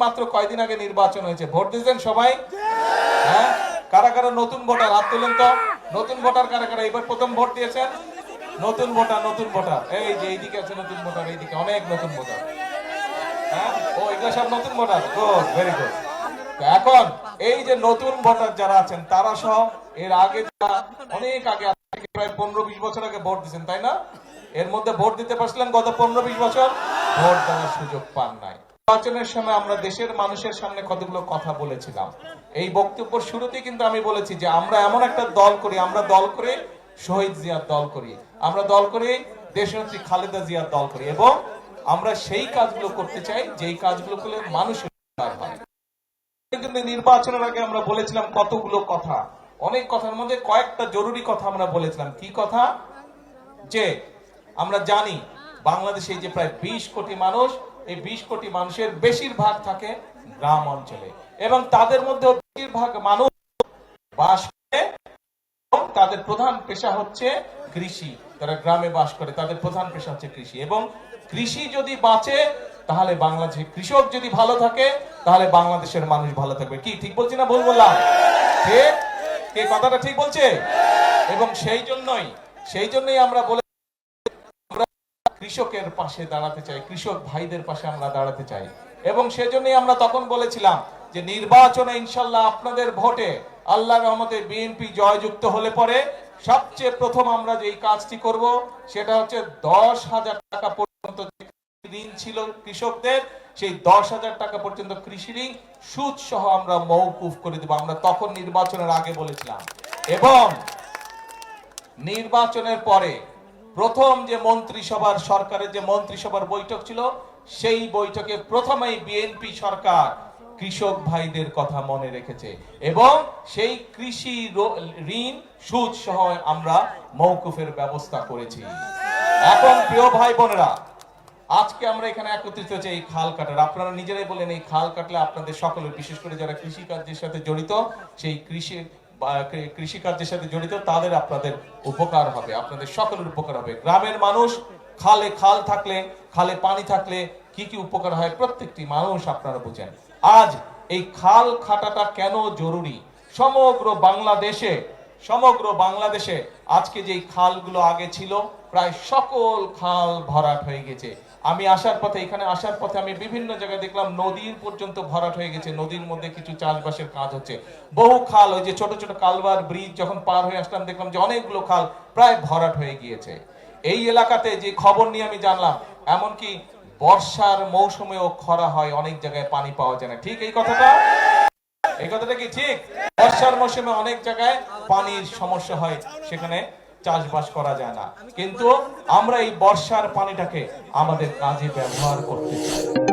মাত্র কয়েকদিন আগে নির্বাচন হয়েছে, ভোট দিয়েছেন সবাই? হ্যাঁ, কারা কারা নতুন ভোটার হাত তুলেন তো। নতুন ভোটার কারা কারা এবার প্রথম ভোট দিয়েছেন? নতুন ভোটার এই যে এইদিকে আছে নতুন ভোটার, এইদিকে অনেক নতুন ভোটার। হ্যাঁ, ও এগুলো সব নতুন ভোটার, গুড, ভেরি গুড। এখন এই যে নতুন ভোটার যারা আছেন তারা সহ এর আগে অনেক আগে প্রায় 15-20 বছর আগে ভোট দিচ্ছেন, তাই না? এর মধ্যে ভোট দিতে পারছিলেন গত 15-20 বছর? ভোট দেওয়ার সুযোগ পান নাই। নির্বাচনের সময় আমরা দেশের মানুষের সামনে কতগুলো কথা বলেছিলাম। এই বক্তব্যের শুরুতেই কিন্তু আমি বলেছি যে আমরা এমন একটা দল করি, আমরা দল করে শহীদ জিয়ার দল করি, আমরা দল করে দেশনেত্রী খালেদা জিয়ার দল করি, এবং আমরা সেই কাজগুলো করতে চাই যেই কাজগুলো করলে মানুষের উপকার হয়। কিন্তু নির্বাচনের আগে আমরা বলেছিলাম কতগুলো কথা, অনেক কথার মধ্যে কয়েকটা জরুরি কথা আমরা বলেছিলাম। কি কথা? যে আমরা জানি বাংলাদেশে যে প্রায় 20 কোটি মানুষ, এই 20 কোটি মানুষের বেশিরভাগ থাকে গ্রাম অঞ্চলে, এবং তাদের মধ্যে বেশিরভাগ মানুষ বাস করে, তাদের প্রধান পেশা হচ্ছে কৃষি। তারা গ্রামে বাস করে, তাদের প্রধান পেশা হচ্ছে কৃষি, এবং কৃষি যদি বাঁচে তাহলে বাংলাদেশে, কৃষক যদি ভালো থাকে তাহলে বাংলাদেশের মানুষ ভালো থাকবে। কি ঠিক বলছি না ভুল বললাম? ঠিক, কে কথাটা ঠিক বলছে? এবং সেই জন্যই আমরা বলে কৃষকের পাশে দাঁড়াতে চাই, কৃষক ভাইদের পাশে আমরা দাঁড়াতে চাই, এবং সেজন্যই আমরা তখন বলেছিলাম যে নির্বাচনে ইনশাল্লাহ আপনাদের ভোটে আল্লাহর রহমতে বিএনপি জয়যুক্ত হলে পরে সবচেয়ে প্রথম আমরা যে কাজটি করব সেটা হচ্ছে 10,000 টাকা পর্যন্ত ঋণ ছিল কৃষকদের, সেই 10,000 টাকা পর্যন্ত কৃষি ঋণ সুদ সহ আমরা মওকুফ করে দেব। আমরা তখন নির্বাচনের আগে বলেছিলাম। এবং নির্বাচনের পরে প্রথম যে মন্ত্রিসভার, সরকারের যে মন্ত্রিসভার বৈঠক ছিল, সেই বৈঠকে প্রথমেই বিএনপি সরকার কৃষক ভাইদের কথা মনে রেখেছে, এবং সেই কৃষি ঋণ সুদ সহ আমরা মওকুফের ব্যবস্থা করেছি। এখন প্রিয় ভাই বোনেরা, আজকে আমরা এখানে একত্রিত হয়েছে এই খাল কাটার। আপনারা নিজেরাই বলেন এই খাল কাটলে আপনাদের সকলের, বিশেষ করে যারা কৃষিকার্যের সাথে জড়িত, সেই কৃষিকার্যের সাথে জড়িত তাদের, আপনাদের উপকার হবে, আপনাদের সকলের উপকার হবে। গ্রামের মানুষ, খাল থাকলে, খালে পানি থাকলে কি কি উপকার হয় প্রত্যেকটি মানুষ আপনারা বুঝেন। আজ এই খাল খাটাটা কেন জরুরি? সমগ্র বাংলাদেশে আজকে যে খালগুলো আগে ছিল প্রায় সকল খাল ভরাট হয়ে গেছে। আমি এখানে আসার পথে আমি বিভিন্ন জায়গায় দেখলাম নদীর পর্যন্ত ভরাট হয়ে গেছে, নদীর মধ্যে কিছু চাষবাসের কাজ হচ্ছে। বহু খাল, ওই যে ছোট ছোট কালভার ব্রিজ যখন পার হয়ে আসলাম দেখলাম যে অনেকগুলো খাল প্রায় ভরাট হয়ে গিয়েছে। এই এলাকাতে যে খবর নিয়ে আমি জানলাম, এমনকি বর্ষার মৌসুমেও খরা হয়, অনেক জায়গায় পানি পাওয়া যায় না। ঠিক এই কথাটা কি ঠিক? বর্ষার মৌসুমে অনেক জায়গায় পানির সমস্যা হয়, সেখানে চাষবাস করা যায় না। কিন্তু আমরা এই বর্ষার পানিটাকে আমাদের কাজে ব্যবহার করতে চাই।